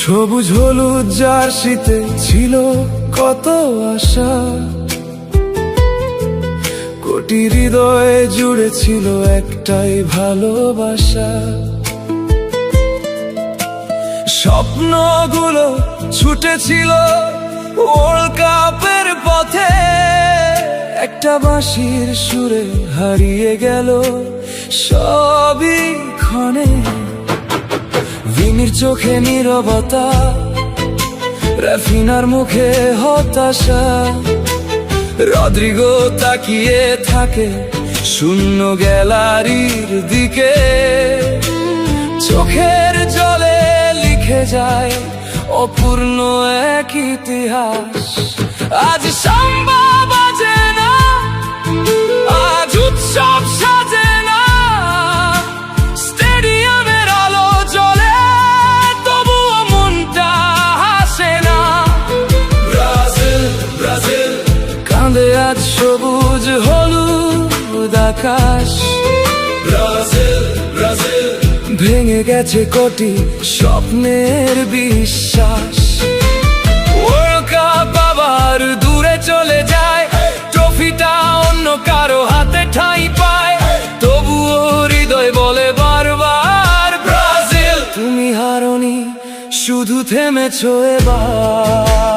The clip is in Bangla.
সবুজ হলুদ জার্সিতে ছিল কত আশা, কোটি হৃদয়ে জুড়ে ছিল একটাই ভালোবাসা। স্বপ্নগুলো ছুটেছিল ওয়ার্ল্ড কাপের পথে, একটা বাঁশির সুরে হারিয়ে গেল সবই ক্ষণে। ভিনির চোখে নীরবতা, রাফিনার মুখে হতাশা, রদ্রিগো তাকিয়ে থাকে শূন্য গ্যালারির দিকে। চোখের জলে লিখে যায় অপূর্ণ এক ইতিহাস। আজ সাম্বা বাজে না, আজ উৎসব সাজে না, স্টেডিয়ামের আলো জ্বলে তবুও মনটা হাসে না। ব্রাজিল ব্রাজিল কাঁদে আজ সবুজ হলুদ আকাশ। ব্রাজিল ব্রাজিল ভেঙে গেছে কোটি স্বপ্নের বিশ্বাস। ওয়ার্ল্ড কাপ আবার দূরে চলে যায়, ট্রফিটা অন্য কারো হাতে ঠাঁই পায়, তবুও হৃদয় বলে বারবার ব্রাজিল তুমি হারোনি, শুধু থেমেছো এবার।